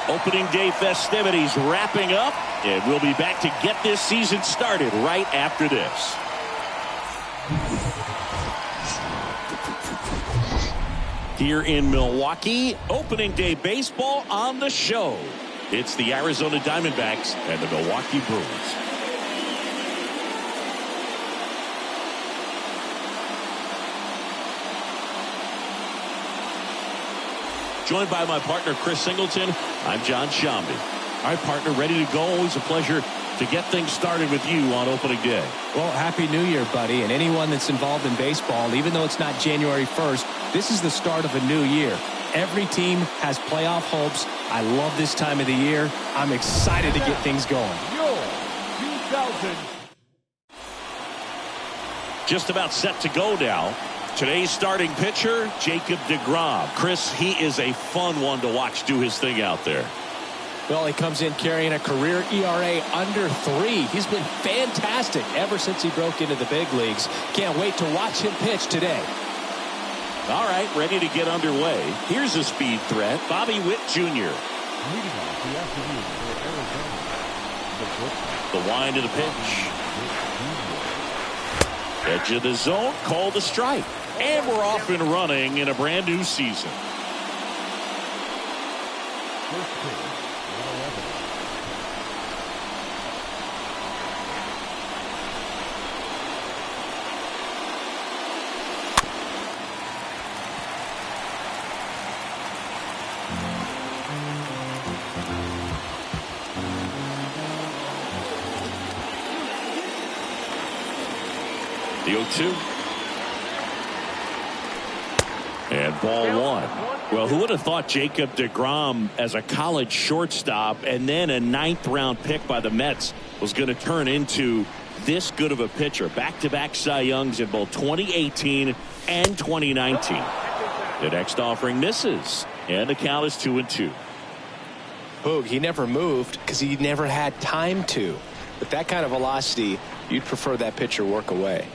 Opening day festivities wrapping up, and we'll be back to get this season started right after this. Here in Milwaukee, opening day baseball on the show. It's the Arizona Diamondbacks and the Milwaukee Brewers. Joined by my partner, Chris Singleton, I'm John Shambi. All right, partner, ready to go. Always a pleasure to get things started with you on opening day. Well, Happy New Year, buddy. And anyone that's involved in baseball, even though it's not January 1st, this is the start of a new year. Every team has playoff hopes. I love this time of the year. I'm excited to get things going. Just about set to go now. Today's starting pitcher, Jacob deGrom. Chris, he is a fun one to watch do his thing out there. Well, he comes in carrying a career ERA under 3. He's been fantastic ever since he broke into the big leagues. Can't wait to watch him pitch today. All right, ready to get underway. Here's a speed threat, Bobby Witt Jr. The wind of the pitch. Edge of the zone, called a strike. And we're off and running in a brand new season. The 0-2. And ball one. Well, who would have thought Jacob deGrom as a college shortstop and then a 9th round pick by the Mets was going to turn into this good of a pitcher? Back-to-back Cy Youngs in both 2018 and 2019. The next offering misses, and the count is 2-2. Boog, he never moved because he never had time to. With that kind of velocity, you'd prefer that pitcher work away.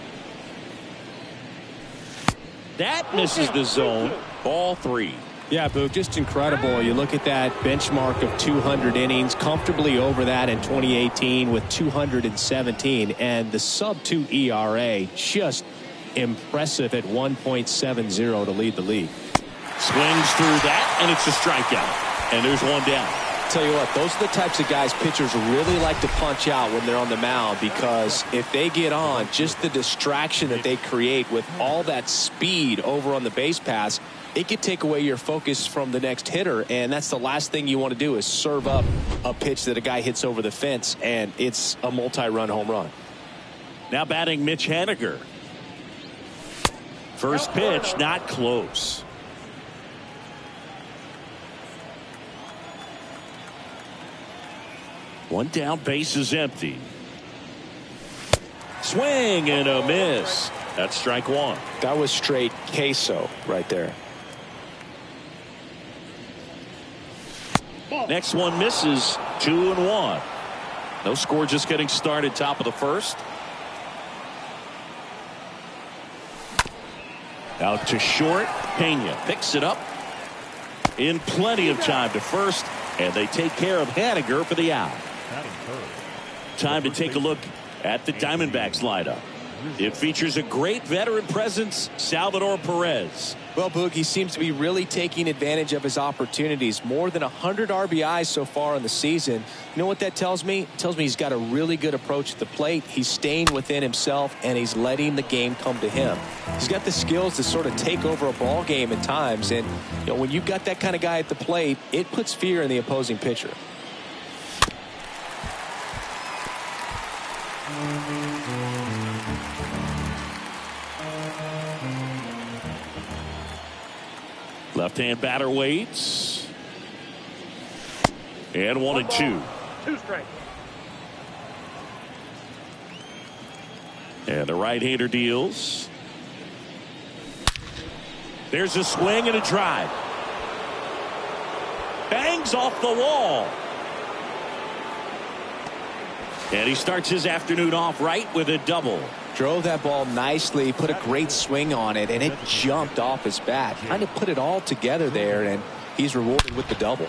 That misses the zone. Ball 3. Yeah, Boog, just incredible. You look at that benchmark of 200 innings, comfortably over that in 2018 with 217, and the sub-2 ERA just impressive at 1.70 to lead the league. Swings through that, and it's a strikeout. And there's one down. Tell you what, those are the types of guys pitchers really like to punch out when they're on the mound, because if they get on, just the distraction that they create with all that speed over on the base pass, it could take away your focus from the next hitter, and that's the last thing you want to do is serve up a pitch that a guy hits over the fence, and it's a multi-run home run. Now batting Mitch Haniger. First pitch, not close. One down, base is empty. Swing and a miss. That's strike one. That was straight queso right there. Next one misses. 2-1. No score, just getting started. Top of the first. Out to short. Pena picks it up in plenty of time to first, and they take care of Haniger for the out. Time to take a look at the Diamondbacks lineup. It features a great veteran presence, Salvador Perez. Well, Boog, he seems to be really taking advantage of his opportunities. More than 100 RBIs so far in the season. You know what that tells me? It tells me he's got a really good approach at the plate. He's staying within himself, and he's letting the game come to him. He's got the skills to sort of take over a ball game at times. And you know, when you've got that kind of guy at the plate, it puts fear in the opposing pitcher. Left-hand batter waits. And 1-2. 2 strikes. And the right-hander deals. There's a swing and a drive. Bangs off the wall. And he starts his afternoon off right with a double. Drove that ball nicely, put a great swing on it, and it jumped off his bat. Kind of put it all together there, and he's rewarded with the double.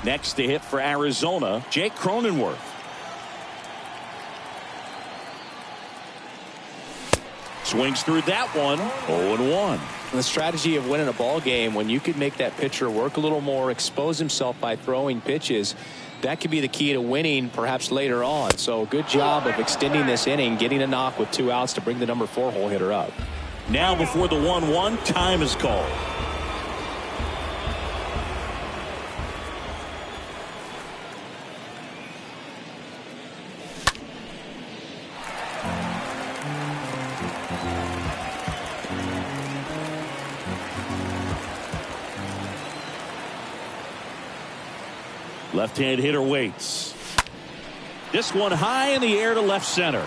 Next to hit for Arizona, Jake Cronenworth. Swings through that one. 0-1. The strategy of winning a ball game, when you could make that pitcher work a little more, expose himself by throwing pitches, that could be the key to winning perhaps later on. So good job of extending this inning, getting a knock with 2 outs to bring the number 4 hole hitter up. Now before the 1-1, time is called. Left-hand hitter waits. This one high in the air to left center.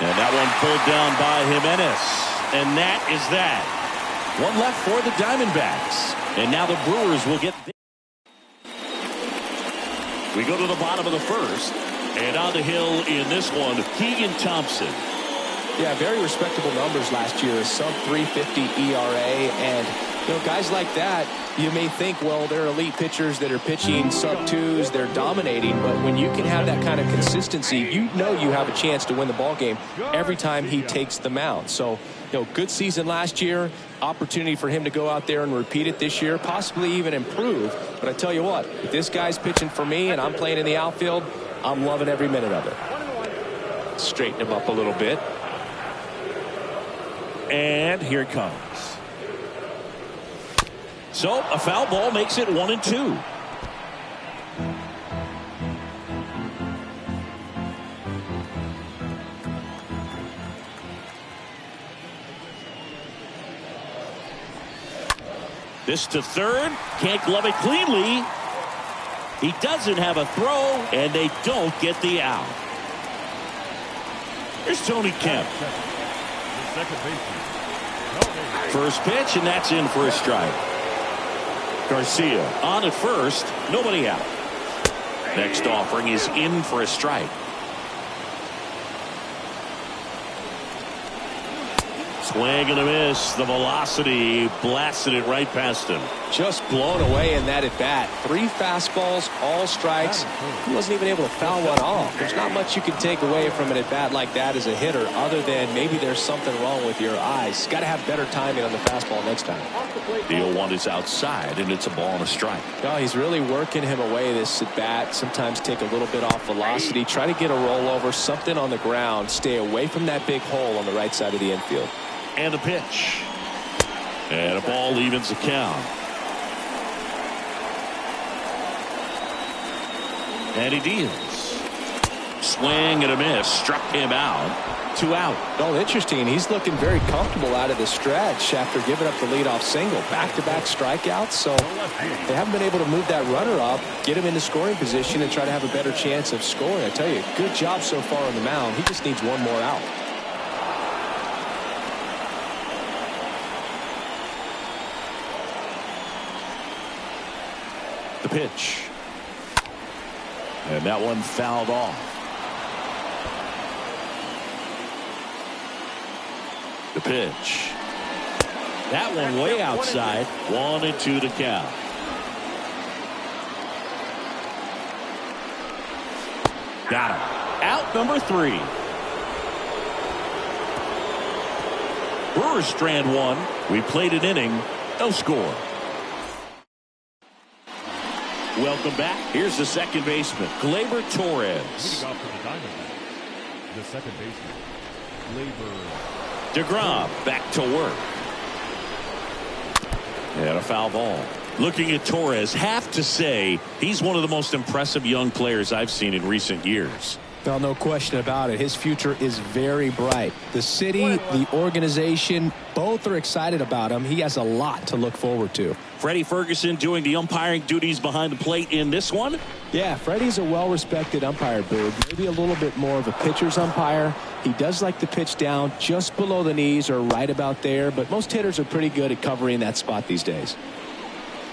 And that one pulled down by Jimenez. And that is that. One left for the Diamondbacks. And now the Brewers will get. We go to the bottom of the first. And on the hill in this one, Keegan Thompson. Yeah, very respectable numbers last year. Sub 350 ERA. And guys like that, you may think, well, they're elite pitchers that are pitching sub-2s, they're dominating, but when you can have that kind of consistency, you have a chance to win the ball game every time he takes the mound. So, good season last year, opportunity for him to go out there and repeat it this year, possibly even improve. But I tell you what, if this guy's pitching for me and I'm playing in the outfield, I'm loving every minute of it. Straighten him up a little bit. And here it comes. So a foul ball makes it 1-2. This to third. Can't glove it cleanly. He doesn't have a throw, and they don't get the out. Here's Tony Kemp. First pitch, and that's in for a strike. Garcia on at first, nobody out. Next offering is in for a strike. Swing and a miss. The velocity blasted it right past him. Just blown away in that at bat. 3 fastballs, all strikes. He wasn't even able to foul one off. There's not much you can take away from an at bat like that as a hitter, other than maybe there's something wrong with your eyes. Got to have better timing on the fastball next time. The 0-1 is outside, and it's a ball and a strike. Oh, he's really working him away this at bat. Sometimes take a little bit off velocity. Try to get a rollover, something on the ground. Stay away from that big hole on the right side of the infield. And a pitch. And a ball evens the count. And he deals. Swing and a miss. Struck him out. 2 out. Oh, interesting. He's looking very comfortable out of the stretch after giving up the leadoff single. Back-to-back strikeouts. So they haven't been able to move that runner up, get him into scoring position, and try to have a better chance of scoring. I tell you, good job so far on the mound. He just needs one more out. The pitch. And that one fouled off. The pitch. That one way outside. 1-2 to count. Got him. Out number 3. Brewers strand 1. We played an inning. No score. Welcome back. Here's the second baseman, Gleyber Torres. The second baseman, Gleyber. DeGrom back to work. And a foul ball. Looking at Torres, have to say he's one of the most impressive young players I've seen in recent years. Well, no question about it. His future is very bright. The city, the organization, both are excited about him. He has a lot to look forward to. Freddie Ferguson doing the umpiring duties behind the plate in this one. Yeah, Freddie's a well-respected umpire, Boog. Maybe a little bit more of a pitcher's umpire. He does like to pitch down just below the knees or right about there, but most hitters are pretty good at covering that spot these days.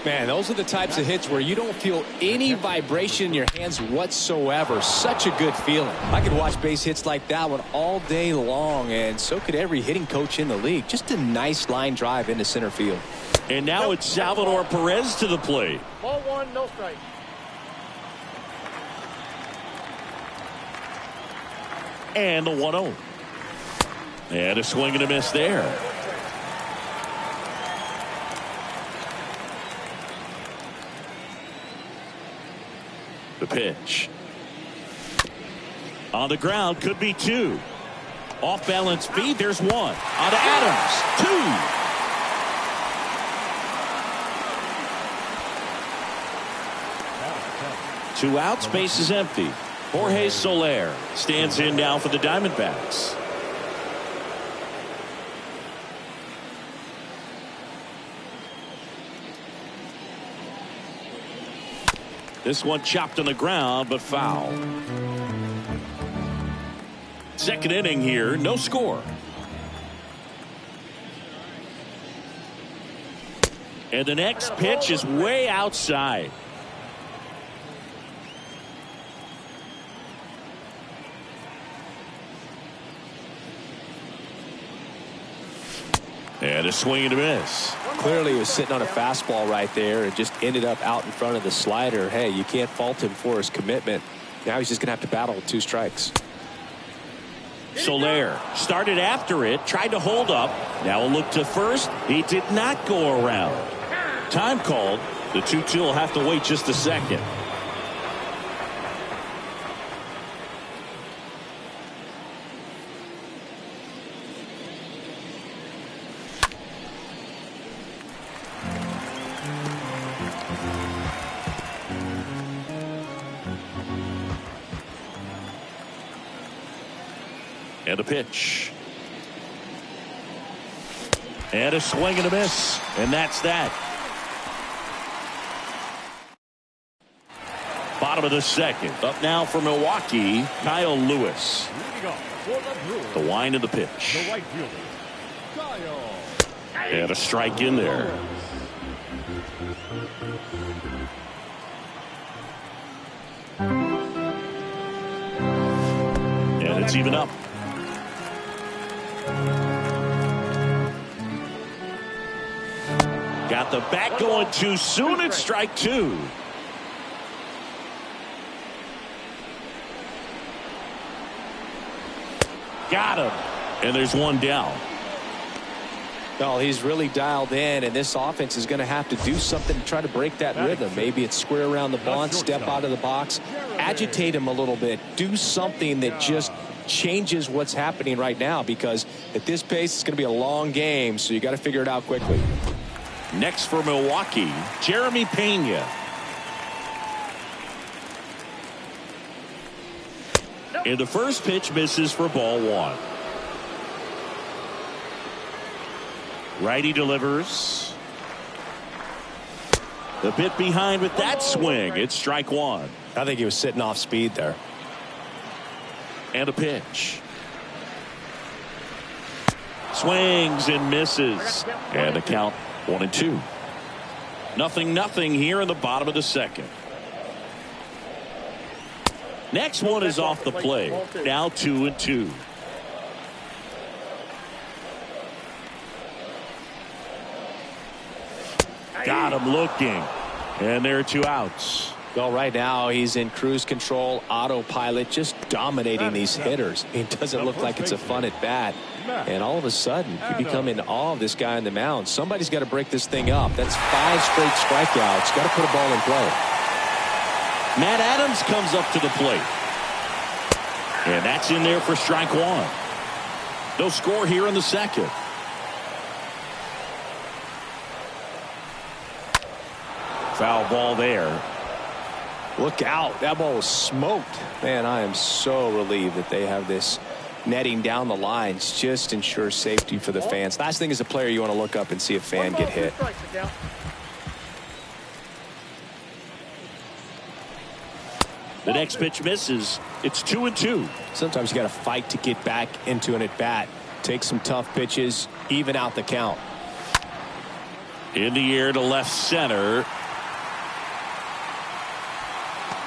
Man, those are the types of hits where you don't feel any vibration in your hands whatsoever. Such a good feeling. I could watch base hits like that one all day long, and so could every hitting coach in the league. Just a nice line drive into center field. And now it's Salvador Perez to the plate. Ball 1, no strike. And the 1-0. And a swing and a miss there. The pitch. On the ground, could be 2. Off balance feed, there's 1. On to Adams, 2. 2 outs, base is empty. Jorge Soler stands in now for the Diamondbacks. This one chopped on the ground, but foul. Second inning here, no score. And the next pitch is way outside. And a swing and a miss. Clearly he was sitting on a fastball right there and just ended up out in front of the slider. Hey, you can't fault him for his commitment. Now he's just going to have to battle with 2 strikes. Soler started after it, tried to hold up. Now a look to first. He did not go around. Time called. The 2-2 will have to wait just a second. And a pitch. And a swing and a miss. And that's that. Bottom of the second. Up now for Milwaukee, Kyle Lewis. The wind of the pitch. The right fielder, Kyle. And a strike in there. And it's even up. Got the bat going too soon. It's strike 2. Got him. And there's 1 down. Well, he's really dialed in, and this offense is going to have to do something to try to break that rhythm. Maybe it's square around the bunt, step out of the box, agitate him a little bit, do something that just changes what's happening right now, because at this pace it's going to be a long game, so you got to figure it out quickly. Next for Milwaukee, Jeremy Pena. And the first pitch misses for ball 1. Righty delivers. The bit behind with that swing. It's strike 1. I think he was sitting off speed there. And a pitch. Swings and misses. And the count 1-2. 0-0 here in the bottom of the second. Next one is off the plate. Now 2-2. Got him looking. And there are 2 outs. Well, right now he's in cruise control, autopilot, just dominating these hitters. It doesn't look like it's a fun at bat. And all of a sudden, you become in awe of this guy on the mound. Somebody's got to break this thing up. That's 5 straight strikeouts. Got to put a ball in play. Matt Adams comes up to the plate. And that's in there for strike 1. No score here in the second. Foul ball there. Look out. That ball was smoked. Man, I am so relieved that they have this netting down the lines. Just ensures safety for the fans. Last thing as a player, you want to look up and see a fan get hit. The next pitch misses. It's 2-2. Sometimes you got to fight to get back into an at-bat. Take some tough pitches, even out the count. In the air to left center.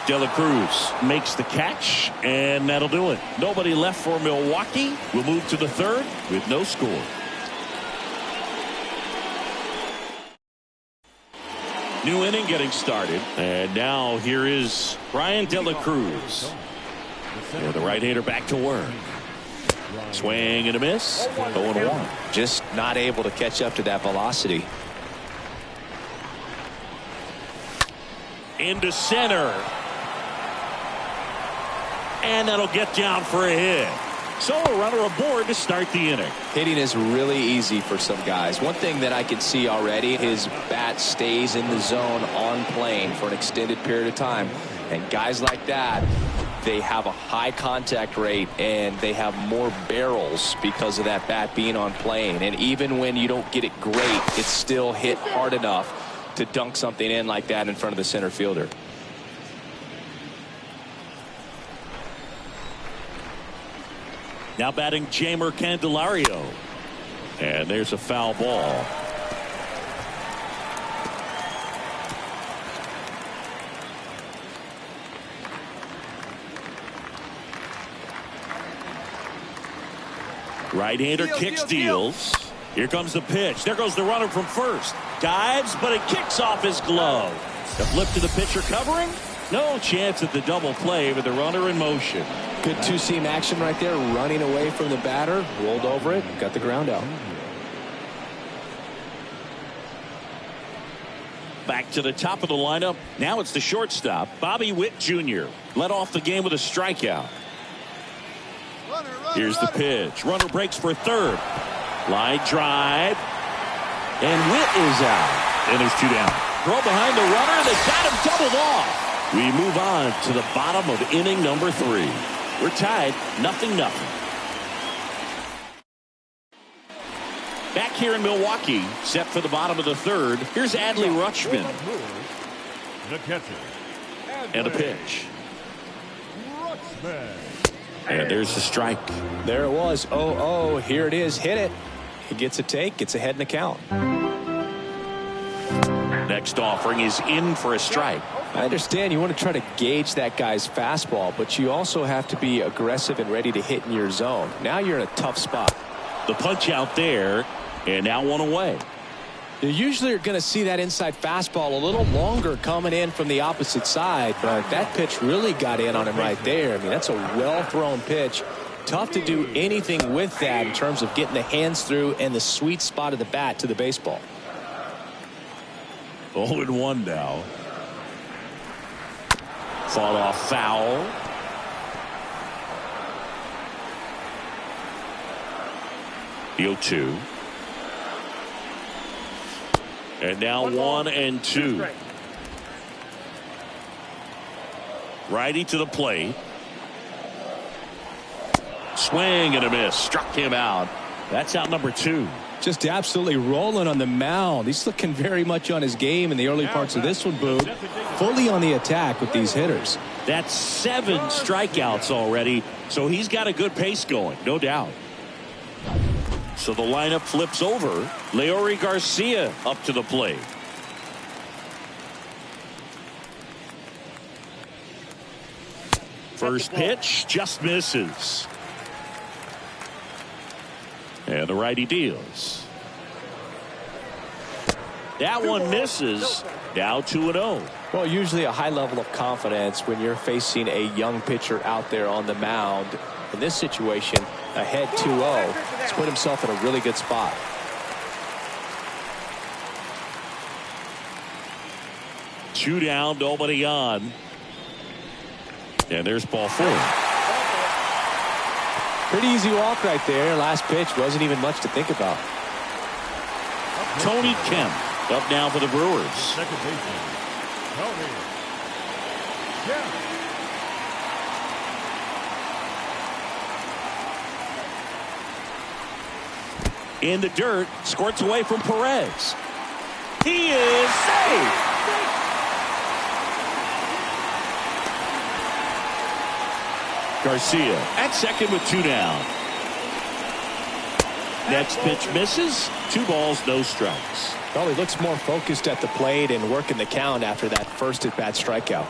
De La Cruz makes the catch, and that'll do it. Nobody left for Milwaukee. We'll move to the third with no score. New inning getting started. And now here is Brian De La Cruz. And the right-hander back to work. Swing and a miss. 0-1. Just not able to catch up to that velocity. Into center. And that'll get down for a hit. So a runner aboard to start the inning. Hitting is really easy for some guys. One thing that I can see already, his bat stays in the zone on plane for an extended period of time. And guys like that, they have a high contact rate and they have more barrels because of that bat being on plane. And even when you don't get it great, it's still hit hard enough to dunk something in like that in front of the center fielder. Now batting Jamer Candelario. And there's a foul ball. Right-hander kicks, deals. Here comes the pitch. There goes the runner from first. Dives, but it kicks off his glove. The flip to the pitcher covering. No chance at the double play with the runner in motion. Good two-seam action right there, running away from the batter, rolled over it, got the ground out. Back to the top of the lineup. Now it's the shortstop, Bobby Witt Jr. Led off the game with a strikeout. Here's the pitch. Runner breaks for third. Line drive. And Witt is out. And there's two down. Throw behind the runner. They got him doubled off. We move on to the bottom of inning number 3. We're tied 0-0. Back here in Milwaukee, set for the bottom of the 3rd. Here's Adley Rutschman. The catcher. And a pitch. And there's the strike. There it was. 0-0. Here it is. Hit it. He gets a take. Gets ahead in the count. Next offering is in for a strike. I understand you want to try to gauge that guy's fastball, but you also have to be aggressive and ready to hit in your zone. Now you're in a tough spot. The punch out there, and now one away. You usually are going to see that inside fastball a little longer coming in from the opposite side, but that pitch really got in on him right there. I mean, that's a well-thrown pitch. Tough to do anything with that in terms of getting the hands through and the sweet spot of the bat to the baseball. 0-1 now. Fought off foul. The 0-2. And now 1-2. Righty to the plate. Swing and a miss. Struck him out. That's out number 2. Just absolutely rolling on the mound. He's looking very much on his game in the early parts of this one, Boog. Fully on the attack with these hitters. That's 7 strikeouts already, so he's got a good pace going, no doubt. So the lineup flips over. Leori Garcia up to the plate. First pitch just misses. And the righty deals. That one misses. Now 2-0. Well, usually a high level of confidence when you're facing a young pitcher out there on the mound. In this situation, ahead 2-0. He's put himself in a really good spot. Two down, nobody on. And there's ball 4. Pretty easy walk right there. Last pitch wasn't even much to think about. Tony Kemp up now for the Brewers. Second baseman, Tony Kemp. In the dirt, squirts away from Perez. He is safe. Garcia at second with 2 down. Next pitch misses. 2 balls, no strikes. Well, he looks more focused at the plate and working the count after that first at-bat strikeout.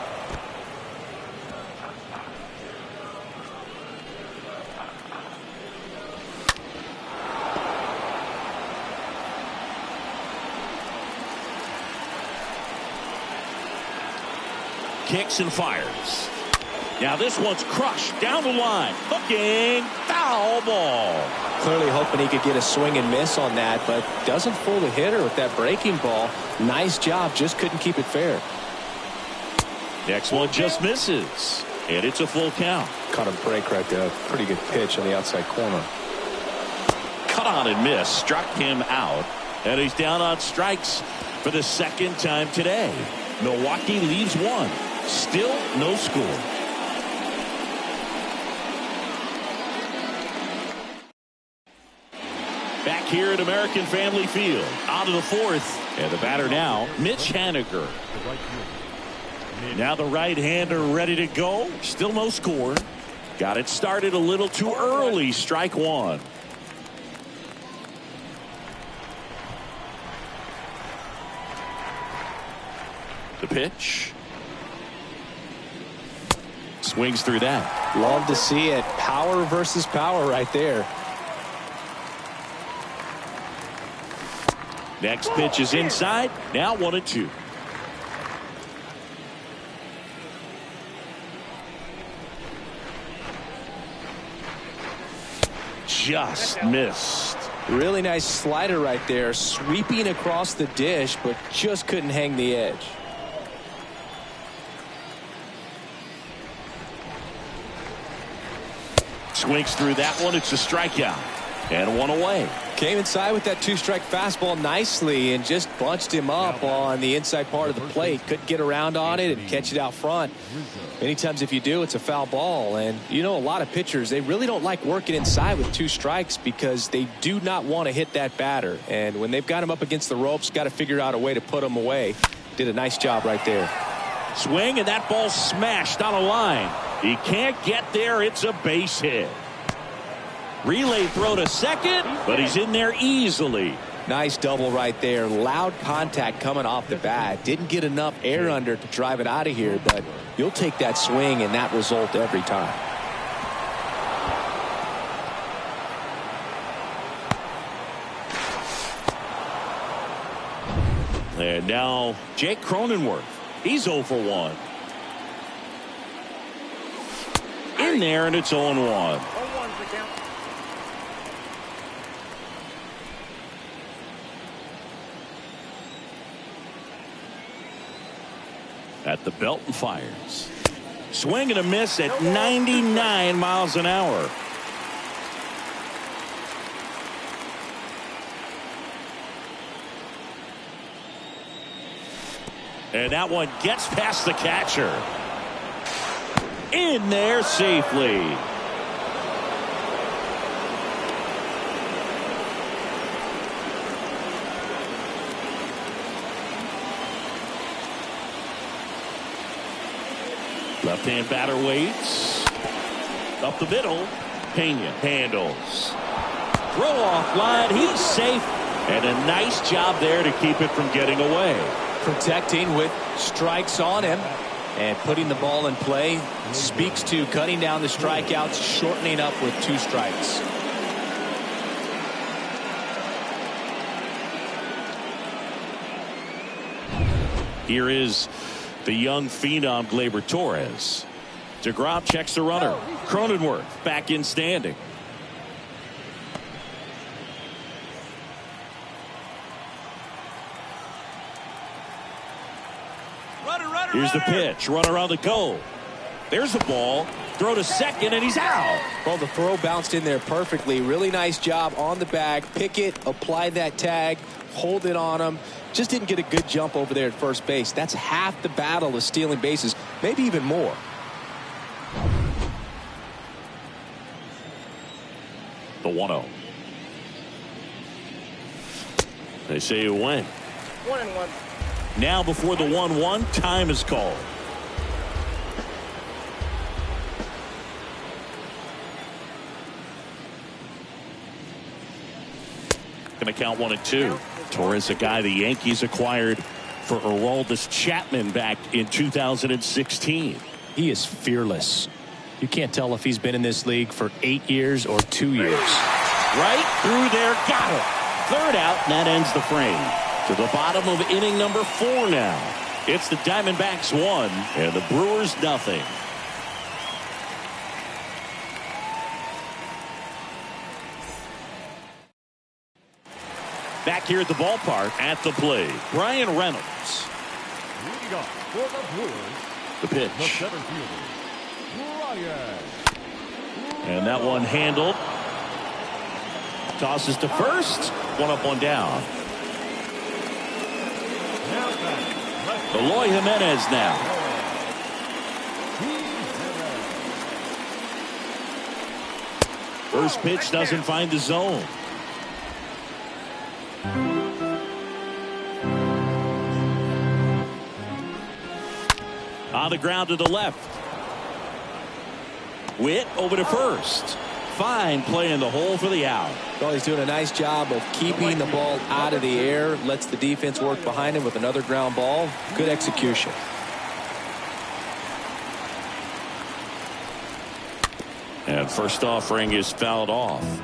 Kicks and fires. Now this one's crushed down the line. Hooking. Foul ball. Clearly hoping he could get a swing and miss on that, but doesn't fool the hitter with that breaking ball. Nice job. Just couldn't keep it fair. Next one just misses. And it's a full count. Caught a break right there. Pretty good pitch on the outside corner. Cut on and miss. Struck him out. And he's down on strikes for the second time today. Milwaukee leaves one. Still no score. Back here at American Family Field. On to the fourth. And the batter now, Mitch Haniger. Now the right-hander ready to go. Still no score. Got it started a little too early. Strike one. The pitch. Swings through that. Love to see it. Power versus power right there. Next pitch is inside. Now 1-2. Just missed. Really nice slider right there. Sweeping across the dish, but just couldn't hang the edge. Swings through that one. It's a strikeout. And one away. Came inside with that two-strike fastball nicely and just bunched him up on the inside part of the plate. Couldn't get around on it and catch it out front. Many times if you do, it's a foul ball. And you know, a lot of pitchers, they really don't like working inside with two strikes because they do not want to hit that batter. And when they've got him up against the ropes, got to figure out a way to put him away. Did a nice job right there. Swing, and that ball smashed on a line. He can't get there. It's a base hit. Relay throw to second, but he's in there easily. Nice double right there. Loud contact coming off the bat. Didn't get enough air under to drive it out of here, but you'll take that swing and that result every time. And now Jake Cronenworth. He's 0 for 1. In there, and it's 0-1. At the belt and fires. Swing and a miss at 99 miles an hour. And that one gets past the catcher. In there safely. Left-hand batter waits. Up the middle. Pena handles. Throw off line. He's safe. And a nice job there to keep it from getting away. Protecting with strikes on him. And putting the ball in play speaks to cutting down the strikeouts, shortening up with 2 strikes. Here is the young phenom Gleyber Torres. DeGrom checks the runner. Cronenworth back in standing. Here's the pitch. Runner on the go. There's the ball. Throw to second, and he's out. Well, the throw bounced in there perfectly. Really nice job on the bag. Pick it, apply that tag, hold it on him. Just didn't get a good jump over there at first base. That's half the battle of stealing bases, maybe even more. The 1-0. They say you win. 1-1. Now before the 1-1, time is called. Going to count 1-2. Torres, a guy the Yankees acquired for Aroldis Chapman back in 2016. He is fearless. You can't tell if he's been in this league for 8 years or 2 years. Right through there. Got it. Third out, and that ends the frame. To the bottom of inning number 4 now. It's the Diamondbacks 1 and the Brewers nothing. Back here at the ballpark at the plate, Brian Reynolds. Leading off for the Brewers, The the pitch. center fielder, Brian. And that one handled. Tosses to first. One up, one down. Now back. Eloy Jimenez now. First pitch doesn't find the zone. On the ground to the left. Witt over to first. Fine play in the hole for the out. Well, he's doing a nice job of keeping the ball out of the air. Lets the defense work behind him with another ground ball. Good execution. And first offering is fouled off.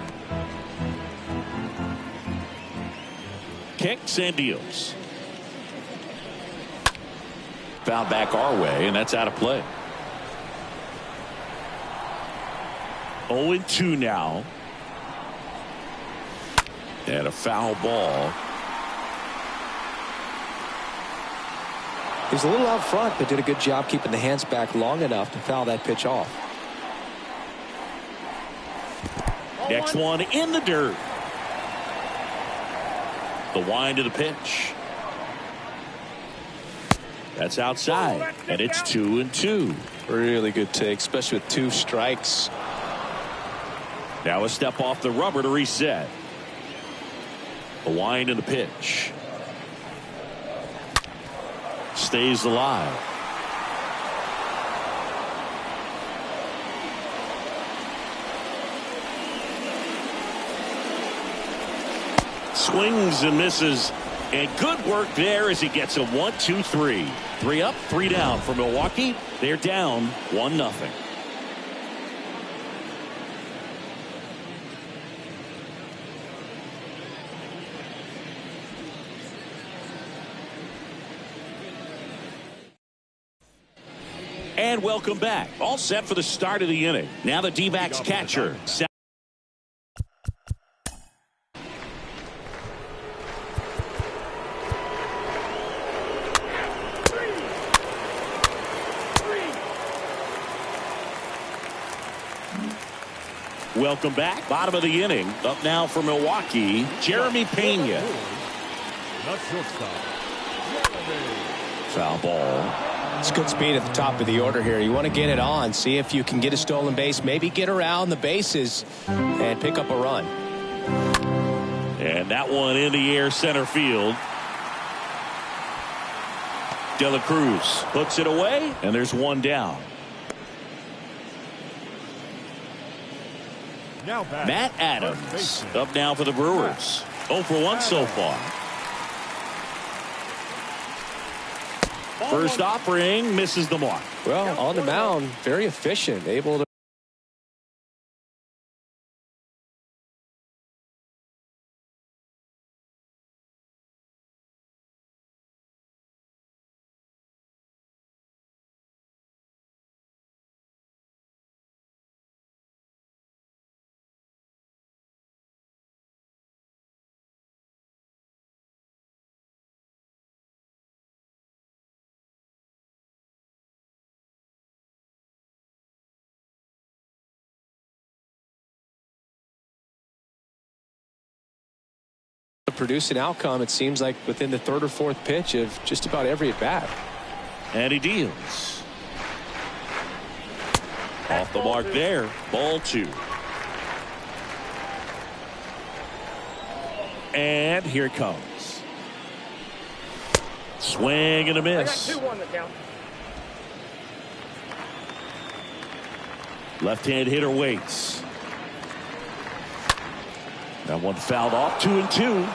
Kicks and deals. Foul back our way, and that's out of play. 0-2 now. And a foul ball. He's a little out front, but did a good job keeping the hands back long enough to foul that pitch off. Next one in the dirt. The wind of the pitch. That's outside, and it's 2-2. Really good take, especially with 2 strikes. Now a step off the rubber to reset. The wind of the pitch. Stays alive. Swings and misses. And good work there as he gets a 1-2-3. 3 up, 3 down for Milwaukee. They're down 1-0. And welcome back. All set for the start of the inning. Now the DBax catcher. Welcome back. Bottom of the inning. Up now for Milwaukee, Jeremy Pena. The shortstop, Foul ball. It's good speed at the top of the order here. You want to get it on, see if you can get a stolen base, maybe get around the bases and pick up a run. And that one in the air center field. De La Cruz puts it away, and there's one down. now back. Matt Adams up now for the Brewers. 0 for 1 so far. First offering misses the mark. Well, on the mound, very efficient, able to produce an outcome, it seems like, within the third or fourth pitch of just about every at bat. And he deals. Off the mark there. Ball 2. And here it comes. Swing and a miss. I got 2 on the count. Left-hand hitter waits. That one fouled off. 2-2.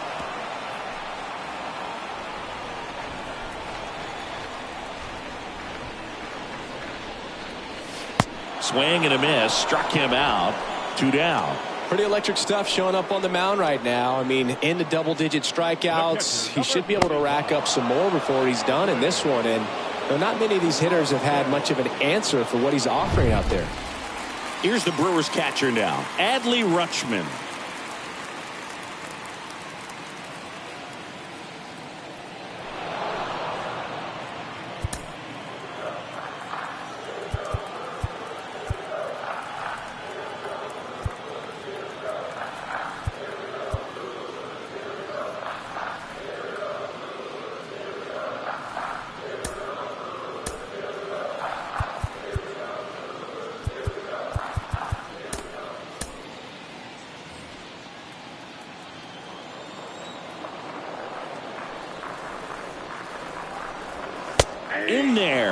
Swing and a miss. Struck him out. 2 down. Pretty electric stuff showing up on the mound right now. I mean, in the double-digit strikeouts, he should be able to rack up some more before he's done in this one. And you know, not many of these hitters have had much of an answer for what he's offering out there. Here's the Brewers catcher now, Adley Rutschman.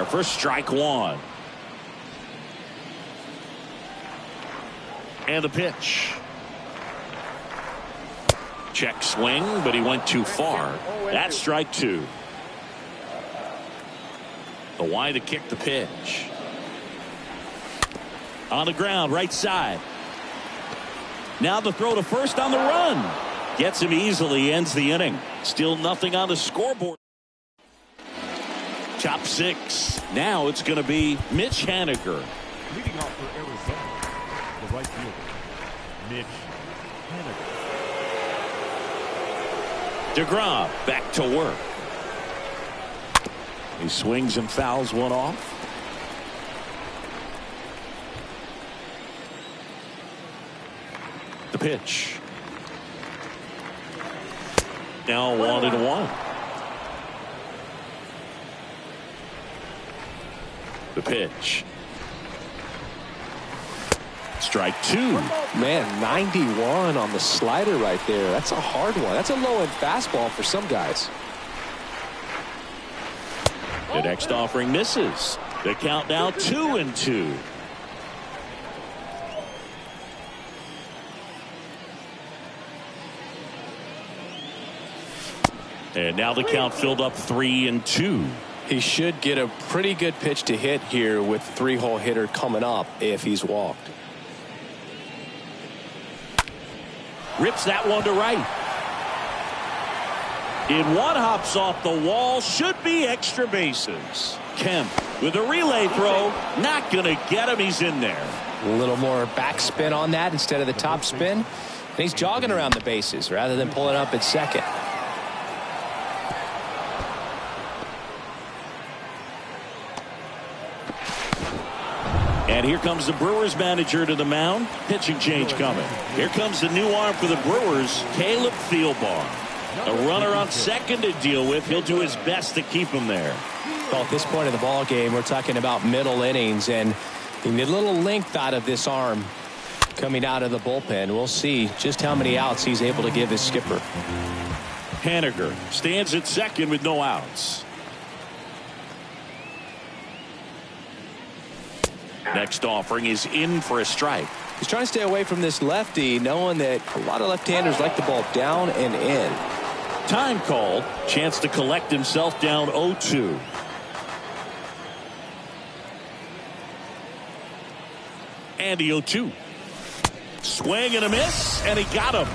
for strike one. And the pitch. Check swing, but he went too far. That's strike two. The wide to kick the pitch. On the ground, right side. Now the throw to first on the run. Gets him easily, ends the inning. Still nothing on the scoreboard. Top six. Now it's going to be Mitch Haniger. Leading off for Arizona, the right fielder, Mitch Haniger. DeGrom back to work. He swings and fouls one off. The pitch. Now 1-1. The pitch. Strike two. Man, 91 on the slider right there. That's a hard one. That's a low-end fastball for some guys. The next offering misses. The count now 2-2. And now the count filled up 3-2. He should get a pretty good pitch to hit here with the three-hole hitter coming up if he's walked. Rips that one to right. In one, hops off the wall. Should be extra bases. Kemp with a relay throw. Not going to get him. He's in there. A little more backspin on that instead of the top spin. And he's jogging around the bases rather than pulling up at second. And here comes the Brewers manager to the mound. Pitching change coming. Here comes the new arm for the Brewers, Caleb Thielbar. A runner on second to deal with. He'll do his best to keep him there. Well, at this point of the ball game, we're talking about middle innings, and you need a little length out of this arm coming out of the bullpen. We'll see just how many outs he's able to give his skipper. Haniger stands at second with no outs. Next offering is in for a strike. He's trying to stay away from this lefty, knowing that a lot of left-handers like the ball down and in. Time called. Chance to collect himself down 0-2. And the 0-2. Swing and a miss, and he got him.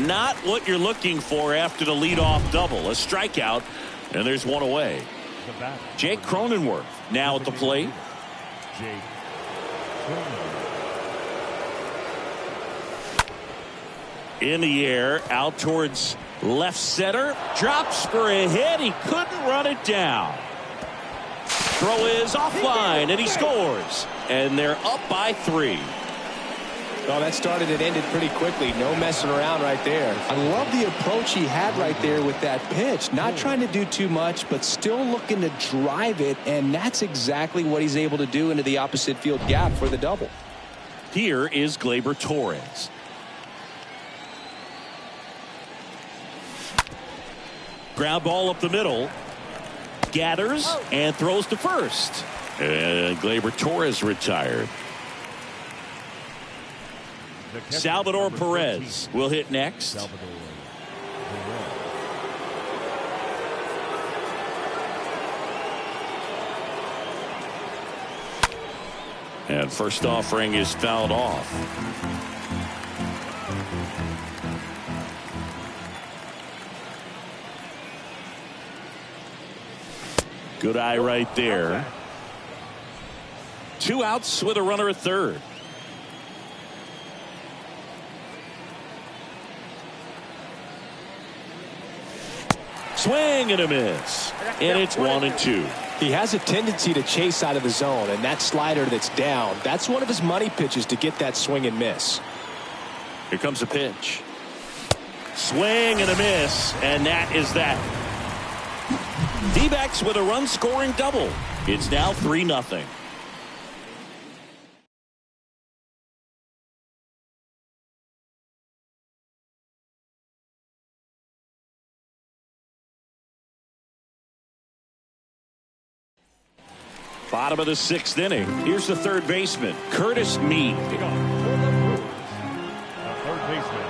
Not what you're looking for after the leadoff double. A strikeout, and there's one away. Jake Cronenworth now at the plate. Jake. In the air, out towards left center. Drops for a hit. He couldn't run it down. Throw is offline, and he scores. And they're up by 3. Well, that started and ended pretty quickly. No messing around right there. I love the approach he had right there with that pitch. Not trying to do too much, but still looking to drive it, and that's exactly what he's able to do into the opposite field gap for the double. Here is Gleyber Torres. Ground ball up the middle. Gathers and throws to first. And Gleyber Torres retired. Salvador Perez will hit next. And first offering is fouled off. Good eye right there. 2 outs with a runner at third. Swing and a miss. And it's 1-2. He has a tendency to chase out of the zone, and that slider that's down, that's one of his money pitches to get that swing and miss. Here comes the pitch. Swing and a miss, and that is that. DBax with a run-scoring double. It's now 3-0. Bottom of the 6th inning. Here's the third baseman, Curtis Mead. Third baseman.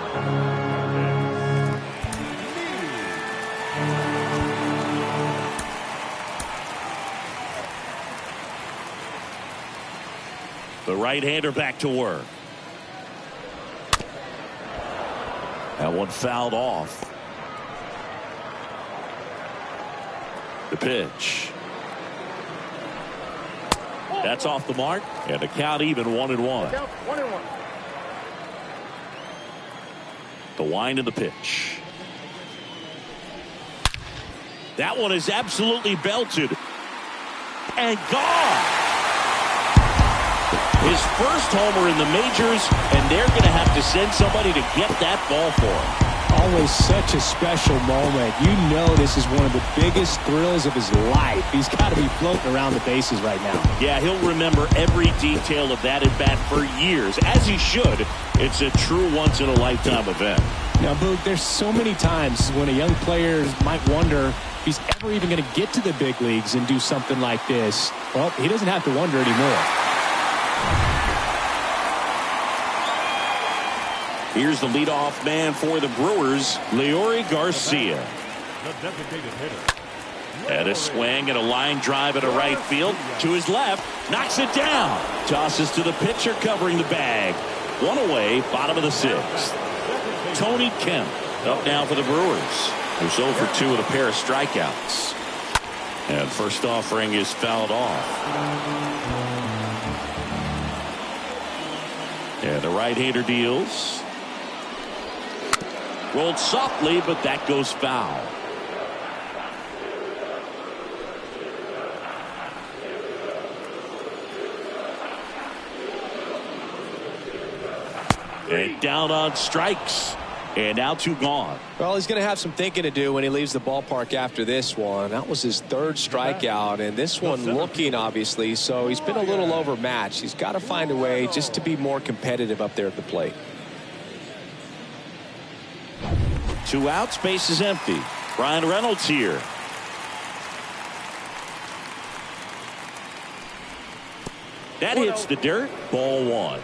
The right-hander back to work. That one fouled off. The pitch. That's off the mark, and the count even 1-1. The wind of the pitch. That one is absolutely belted and gone. His first homer in the majors, and they're going to have to send somebody to get that ball for him. Always such a special moment. You know this is one of the biggest thrills of his life. He's got to be floating around the bases right now. Yeah, he'll remember every detail of that at bat for years, as he should. It's a true once-in-a-lifetime event. Now, Boog, there's so many times when a young player might wonder if he's ever even going to get to the big leagues and do something like this. Well, he doesn't have to wonder anymore. Here's the leadoff man for the Brewers, Leury Garcia. The designated hitter. And a swing and a line drive at a right field. To his left, knocks it down. Tosses to the pitcher covering the bag. One away, bottom of the 6th. Tony Kemp up now for the Brewers, who's 0 for 2 with a pair of strikeouts. And first offering is fouled off. And the right-hander deals. Rolled softly, but that goes foul. And down on strikes. And now 2 gone. Well, he's going to have some thinking to do when he leaves the ballpark after this one. That was his 3rd strikeout, and this one looking, obviously, so he's been a little overmatched. He's got to find a way just to be more competitive up there at the plate. 2 outs, base is empty. Brian Reynolds here. That hits the dirt. Ball 1.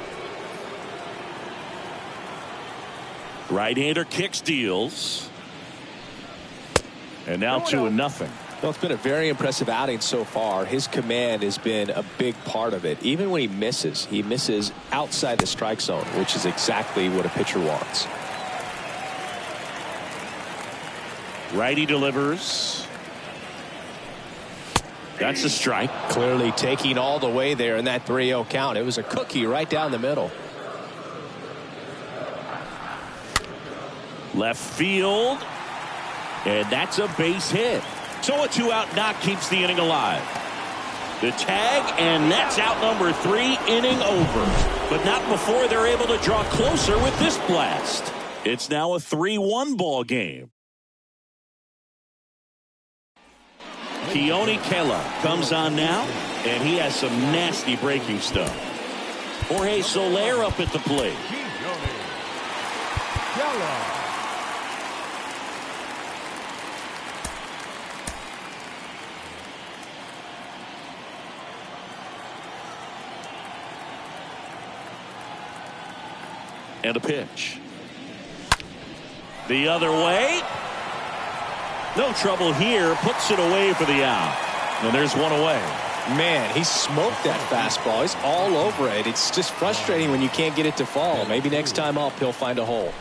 Right-hander kicks, deals. And now 2-0. Well, it's been a very impressive outing so far. His command has been a big part of it. Even when he misses outside the strike zone, which is exactly what a pitcher wants. Righty delivers. That's a strike. Clearly taking all the way there in that 3-0 count. It was a cookie right down the middle. Left field. And that's a base hit. So a 2-out knock keeps the inning alive. The tag, and that's out number 3, inning over. But not before they're able to draw closer with this blast. It's now a 3-1 ball game. Keone Kela comes on now, and he has some nasty breaking stuff. Jorge Soler up at the plate. And a pitch. The other way. No trouble here. Puts it away for the out. And there's one away. Man, he smoked that fastball. He's all over it. It's just frustrating when you can't get it to fall. Maybe next time up he'll find a hole.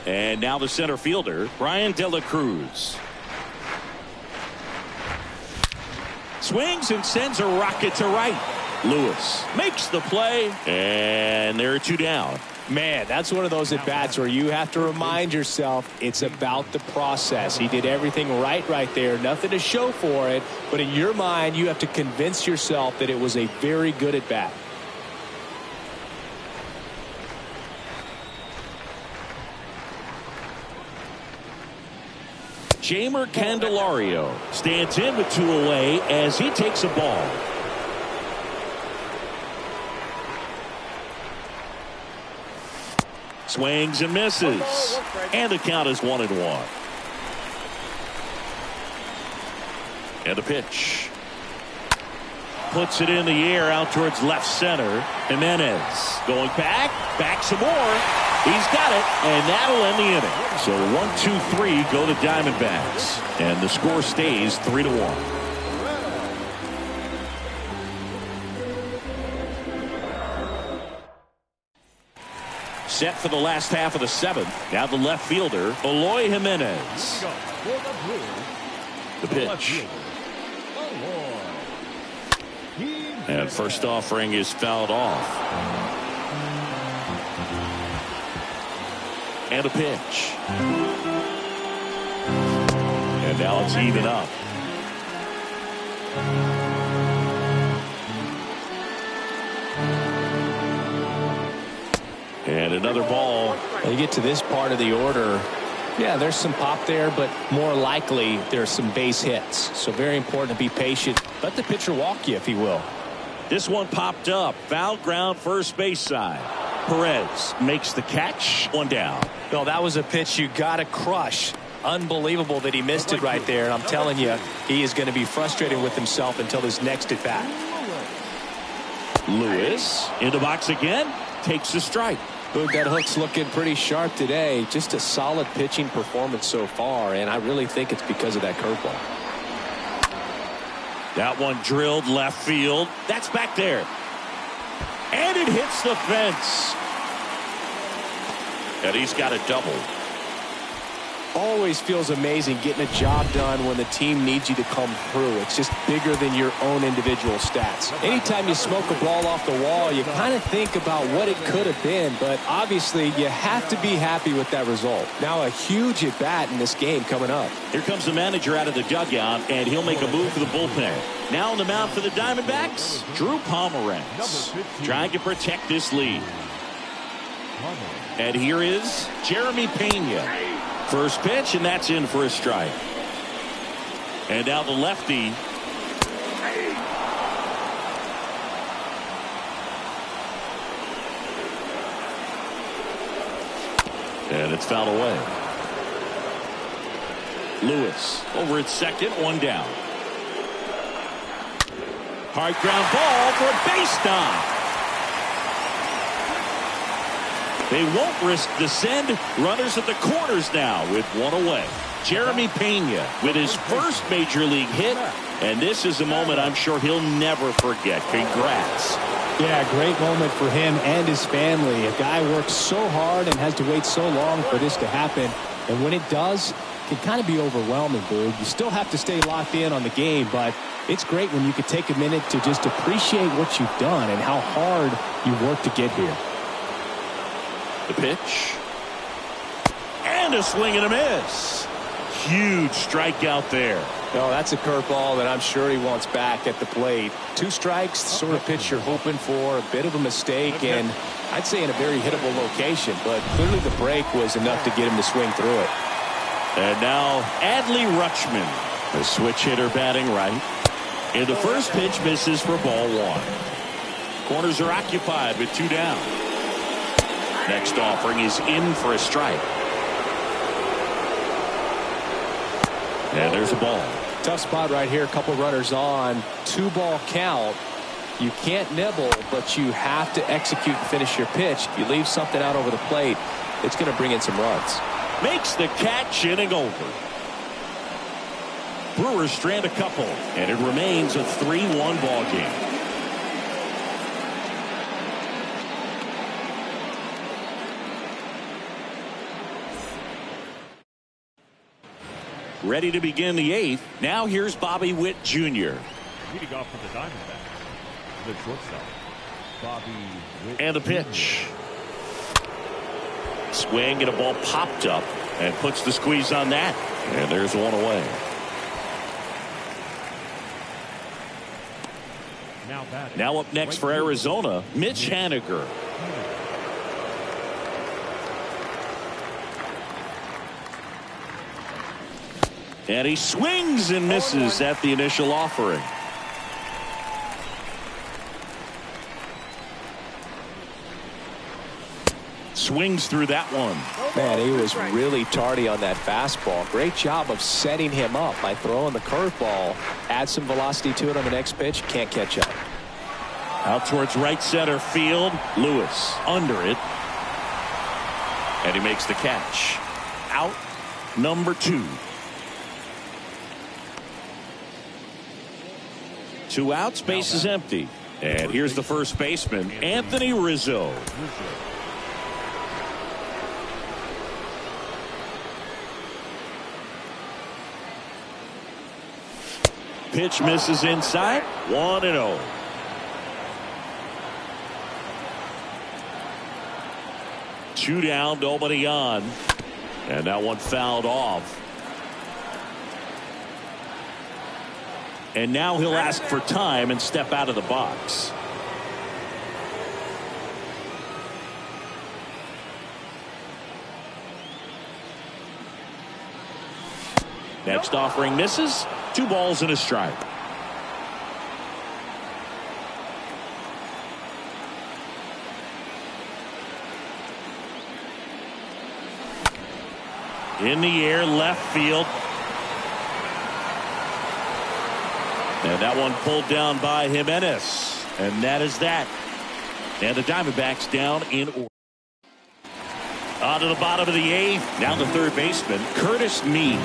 And now the center fielder, Brian De La Cruz. Swings and sends a rocket to right. Lewis makes the play, and there are 2 down. Man, that's one of those at-bats where you have to remind yourself it's about the process. He did everything right there. Nothing to show for it. But in your mind, you have to convince yourself that it was a very good at-bat. Jeimer Candelario stands in with 2 away as he takes a ball. Swings and misses. And the count is 1-1. And the pitch. puts it in the air out towards left center. Jimenez going back some more. He's got it, and that'll end the inning. So 1-2-3 go the Diamondbacks, and the score stays 3-1. Set for the last half of the seventh. Now the left fielder, Eloy Jimenez. The pitch. And first offering is fouled off. And a pitch. And now it's even up. And another ball. You get to this part of the order. Yeah, there's some pop there, but more likely there's some base hits. So very important to be patient. Let the pitcher walk you, if he will. This one popped up. Foul ground, first base side. Perez makes the catch. One down. No, that was a pitch you got to crush. Unbelievable that he missed it right there. And I'm telling you, he is going to be frustrated with himself until his next at bat. Lewis in the box again. Takes the strike. Boog, that hook's looking pretty sharp today. Just a solid pitching performance so far, and I really think it's because of that curveball. That one drilled left field. That's back there. And it hits the fence. And he's got a double. Always feels amazing getting a job done when the team needs you to come through. It's just bigger than your own individual stats. Anytime you smoke a ball off the wall, you kind of think about what it could have been, but obviously you have to be happy with that result. Now a huge at bat in this game coming up. Here comes the manager out of the dugout, and he'll make a move for the bullpen. Now on the mound for the Diamondbacks, Drew Pomeranz, trying to protect this lead. And here is Jeremy Pena. First pitch, and that's in for a strike. And now the lefty. And it's fouled away. Lewis over at second, one down. Hard ground ball for a base knock. They won't risk the send. Runners at the corners now with one away. Jeremy Pena with his first major league hit. And this is a moment I'm sure he'll never forget. Congrats. Yeah, great moment for him and his family. A guy works so hard and has to wait so long for this to happen. And when it does, it can kind of be overwhelming, Boog. You still have to stay locked in on the game, but it's great when you can take a minute to just appreciate what you've done and how hard you worked to get here. The pitch. And a swing and a miss. Huge strikeout there. No, that's a curveball that I'm sure he wants back at the plate. Two strikes, the sort of pitch you're hoping for. A bit of a mistake, and I'd say in a very hittable location. But clearly the break was enough to get him to swing through it. And now Adley Rutschman, the switch hitter batting right. And the first pitch misses for ball one. Corners are occupied with two down. Next offering is in for a strike. And there's a ball. Tough spot right here. A couple runners on. 2-ball count. You can't nibble, but you have to execute and finish your pitch. If you leave something out over the plate, it's going to bring in some runs. Makes the catch, inning over. Brewers strand a couple, and it remains a 3-1 ball game. Ready to begin the eighth. Now here's Bobby Witt Jr. Leading off for the Diamondbacks, the shortstop, Bobby Witt. And the pitch. Swing, and a ball popped up and puts the squeeze on that. And there's one away. Now up next for Arizona, Mitch Haniger. And he swings and misses at the initial offering. Swings through that one. Man, he was really tardy on that fastball. Great job of setting him up by throwing the curveball. Add some velocity to it on the next pitch. Can't catch up. Out towards right center field. Lewis under it. And he makes the catch. Out number 2. 2 outs, base is empty. And here's the first baseman, Anthony Rizzo. Pitch misses inside. 1-0. Two down, nobody on. And that one fouled off. And now he'll ask for time and step out of the box. Next offering misses. 2 balls and a strike. In the air, left field. And that one pulled down by Jimenez. And that is that. And the Diamondbacks down in order. On to the bottom of the 8th. Now the third baseman, Curtis Mead.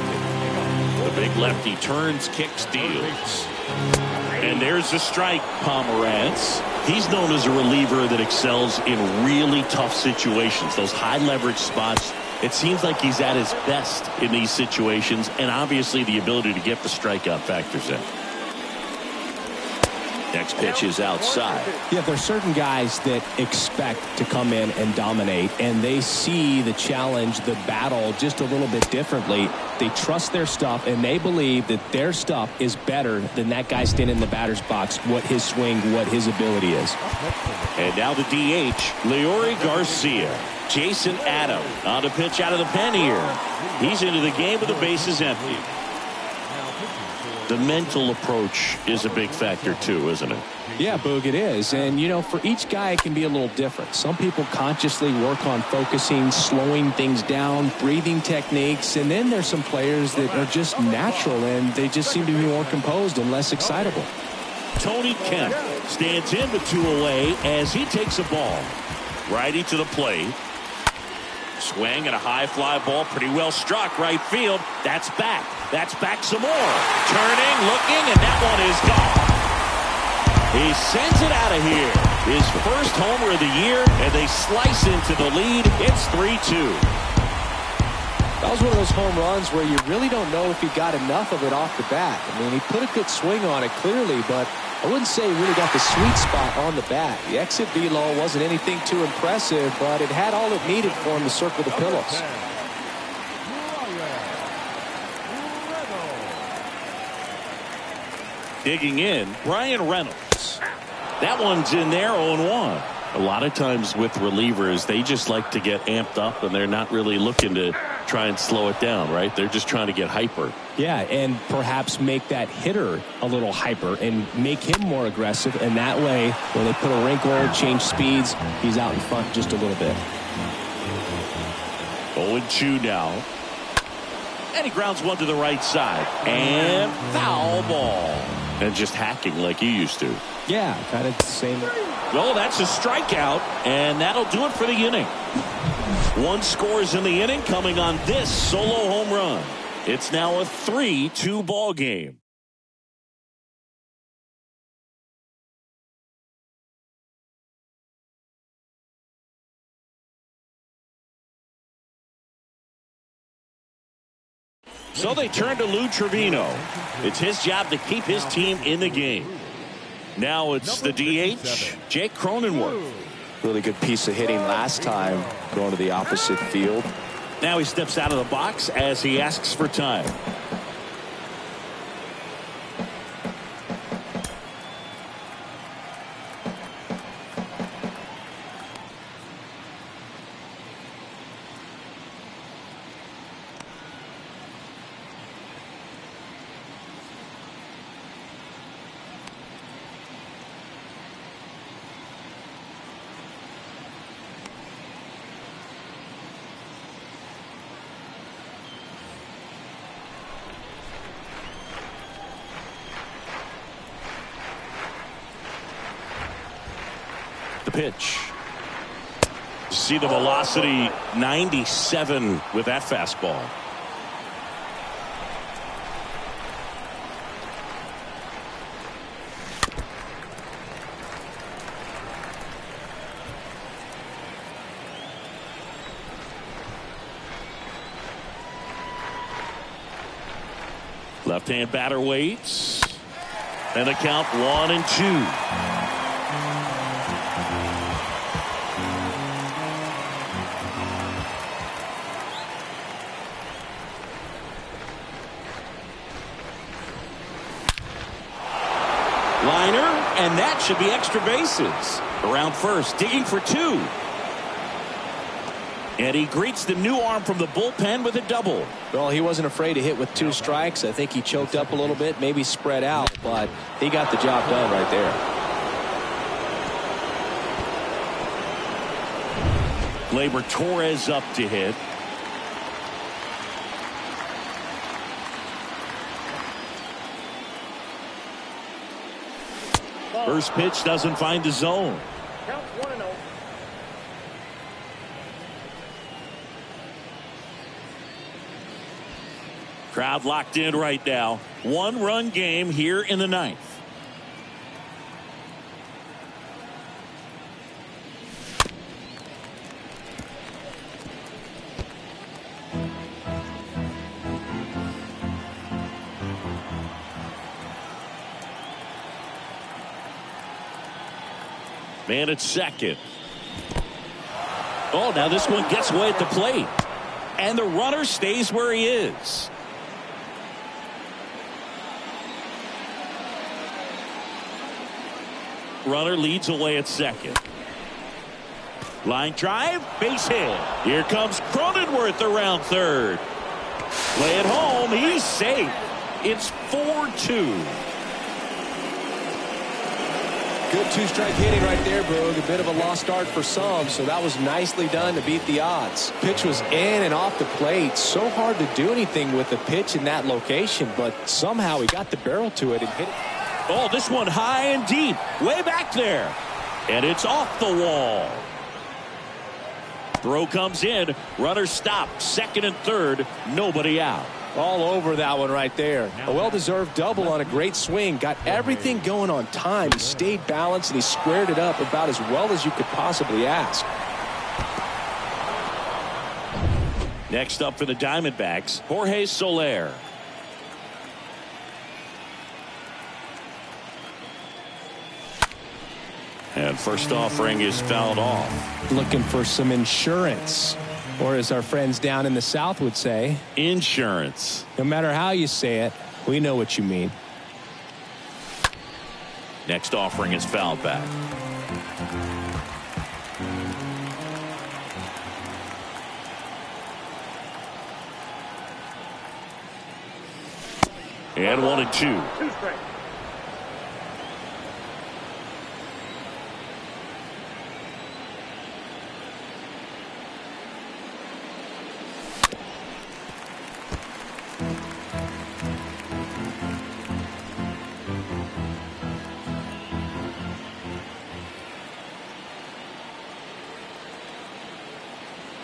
The big lefty turns, kicks, deals. And there's the strike, Pomerantz. He's known as a reliever that excels in really tough situations. Those high leverage spots. It seems like he's at his best in these situations. And obviously the ability to get the strikeout factors in. Next pitch is outside. Yeah, there's certain guys that expect to come in and dominate, and they see the challenge, the battle just a little bit differently. They trust their stuff, and they believe that their stuff is better than that guy standing in the batter's box, what his swing, what his ability is. And now the DH, Leori Garcia. Jason Adam on the pitch out of the pen here. He's into the game with the bases empty. The mental approach is a big factor too, isn't it? Yeah, Boog, it is. And, you know, for each guy, it can be a little different. Some people consciously work on focusing, slowing things down, breathing techniques. And then there's some players that are just natural and they just seem to be more composed and less excitable. Tony Kemp stands in with 2 away as he takes a ball. Righty to the plate. Swing and a high fly ball, pretty well struck right field. That's back. That's back some more. Turning, looking, and that one is gone. He sends it out of here. His first homer of the year, and they slice into the lead. It's 3-2. That was one of those home runs where you really don't know if he got enough of it off the bat. I mean, he put a good swing on it clearly, but I wouldn't say he really got the sweet spot on the bat. The exit velo wasn't anything too impressive, but it had all it needed for him to circle the pillows. Digging in, Brian Reynolds. That one's in there, 0-1. A lot of times with relievers, they just like to get amped up, and they're not really looking to try and slow it down, right? They're just trying to get hyper. Yeah, and perhaps make that hitter a little hyper and make him more aggressive. And that way, when they put a wrinkle, change speeds, he's out in front just a little bit. 0-2 now. And he grounds one to the right side. And foul ball. And just hacking like you used to. Yeah, kind of the same. Well, that's a strikeout, and that'll do it for the inning. 1 scores in the inning coming on this solo home run. It's now a 3-2 ball game. So they turn to Lou Trevino. It's his job to keep his team in the game. Now it's the DH, Jake Cronenworth. Really good piece of hitting last time, going to the opposite field. Now he steps out of the box as he asks for time. the pitch. See the velocity, 97 with that fastball. Left-hand batter waits. And the count 1-2. Liner, and that should be extra bases. Around first, digging for 2. And he greets the new arm from the bullpen with a double. Well, he wasn't afraid to hit with 2 strikes. I think he choked up a little bit, maybe spread out, but he got the job done right there. Gleyber Torres up to hit. First pitch doesn't find the zone. Count 1-0. Crowd locked in right now. 1-run game here in the 9th. Man at second. Oh, now this one gets away at the plate. And the runner stays where he is. Runner leads away at second. Line drive, base hit. Here comes Cronenworth around third. Play it home, he's safe. It's 4-2. Good 2-strike hitting right there, Boog. A bit of a lost start for some, so that was nicely done to beat the odds. Pitch was in and off the plate. So hard to do anything with the pitch in that location, but somehow he got the barrel to it and hit it. Oh, this one high and deep, way back there. And it's off the wall. Throw comes in, runner stopped, second and third, nobody out. All over that one right there. A well-deserved double on a great swing. Got everything going on time. He stayed balanced and he squared it up about as well as you could possibly ask. Next up for the Diamondbacks, Jorge Soler. And first offering is fouled off. Looking for some insurance. Or as our friends down in the South would say, insurance. No matter how you say it, we know what you mean. Next offering is fouled back. And 1-2. 2 strikes.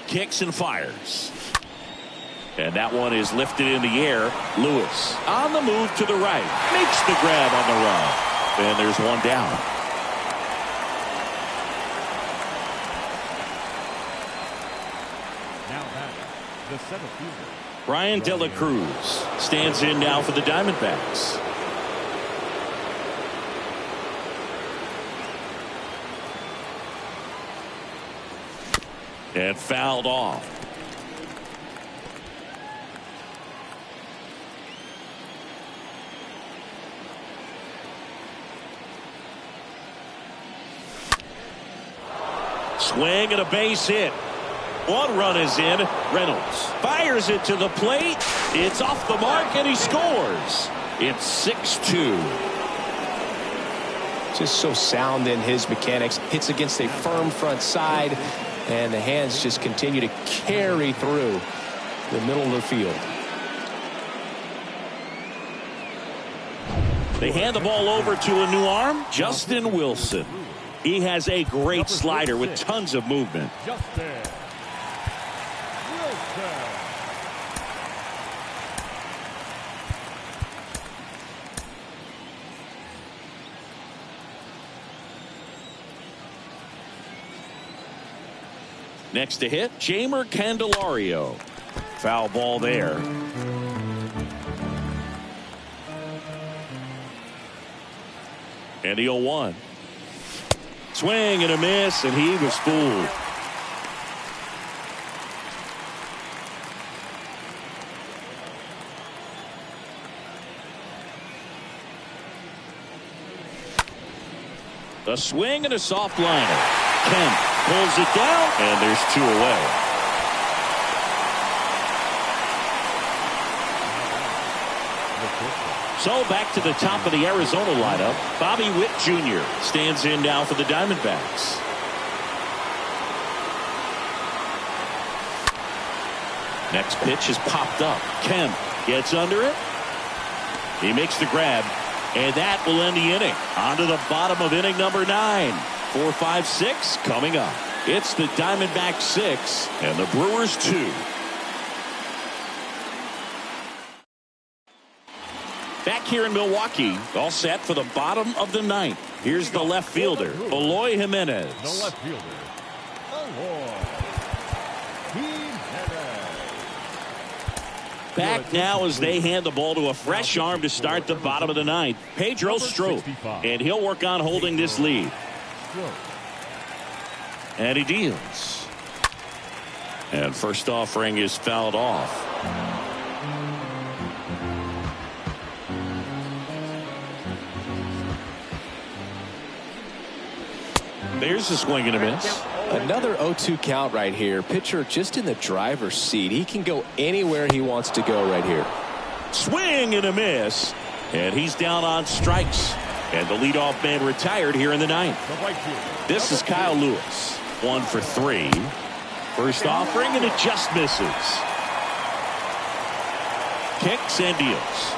Kicks and fires. And that one is lifted in the air. Lewis on the move to the right. Makes the grab on the run. And there's one down. Now batting, the center fielder. Brian De La Cruz stands in now for the Diamondbacks. And fouled off. Swing and a base hit. One run is in. Reynolds fires it to the plate. It's off the mark and he scores. It's 6-2. Just so sound in his mechanics. Hits against a firm front side. And the hands just continue to carry through the middle of the field. They hand the ball over to a new arm, Justin Wilson. He has a great slider with tons of movement. Justin Wilson. Next to hit, Jamer Candelario. Foul ball there. And the 0-1. Swing and a miss, and he was fooled. A swing and a soft liner. Kemp pulls it down, and there's 2 away. So back to the top of the Arizona lineup. Bobby Witt Jr. stands in now for the Diamondbacks. Next pitch is popped up. Kemp gets under it. He makes the grab, and that will end the inning. On to the bottom of inning number 9. 4, 5, 6 coming up. It's the Diamondbacks 6 and the Brewers 2. Back here in Milwaukee, all set for the bottom of the 9th. Here's the left fielder, Eloy Jimenez. The left fielder, Eloy Jimenez. Back now as they hand the ball to a fresh arm to start the bottom of the 9th. Pedro Strop, and he'll work on holding this lead. And he deals. And first offering is fouled off. There's a swing and a miss. Another 0-2 count right here. Pitcher just in the driver's seat. He can go anywhere he wants to go right here. Swing and a miss. And he's down on strikes. And the leadoff man retired here in the 9th. This is Kyle Lewis. 1 for 3. First offering, and it just misses. Kicks and deals.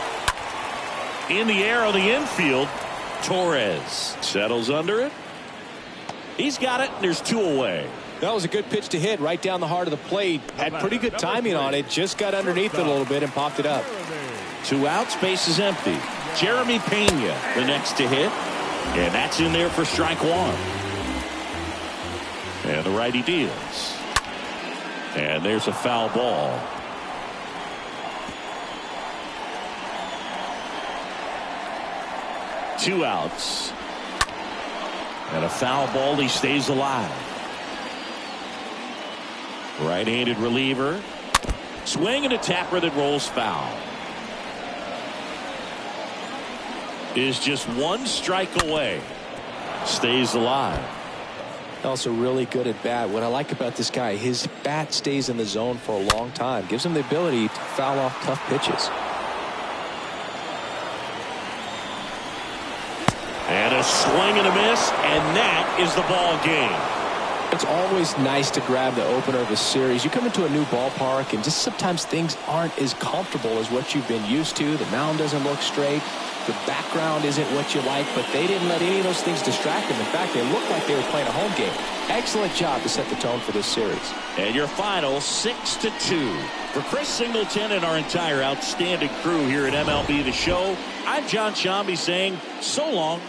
In the air on the infield, Torres settles under it. He's got it, and there's 2 away. That was a good pitch to hit right down the heart of the plate. Had pretty good timing on it. Just got underneath it a little bit and popped it up. 2 outs, base is empty. Jeremy Pena, the next to hit. And that's in there for strike 1. And the righty deals. And there's a foul ball. Two outs. And a foul ball. He stays alive. Right-handed reliever. Swing and a tapper that rolls foul. Is just 1 strike away. Stays alive. Also really good at bat. What I like about this guy, his bat stays in the zone for a long time. Gives him the ability to foul off tough pitches. And a swing and a miss, and that is the ball game. It's always nice to grab the opener of a series. You come into a new ballpark, and just sometimes things aren't as comfortable as what you've been used to. The mound doesn't look straight. The background isn't what you like, but they didn't let any of those things distract them. In fact, they looked like they were playing a home game. Excellent job to set the tone for this series. And your final 6-2. For Chris Singleton and our entire outstanding crew here at MLB The Show, I'm John Shambi saying so long.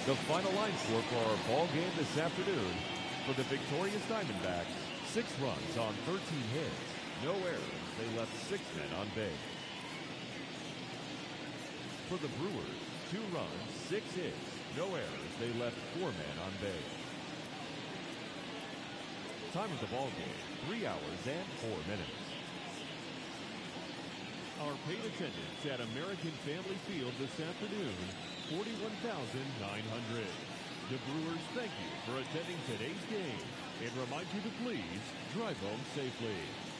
The final line score for our ball game this afternoon. For the victorious Diamondbacks, 6 runs on 13 hits. No errors. They left 6 men on base. For the Brewers, 2 runs, 6 hits. No errors. They left 4 men on base. Time of the ball game, 3 hours and 4 minutes. Our paid attendance at American Family Field this afternoon, 41,900. The Brewers thank you for attending today's game and remind you to please drive home safely.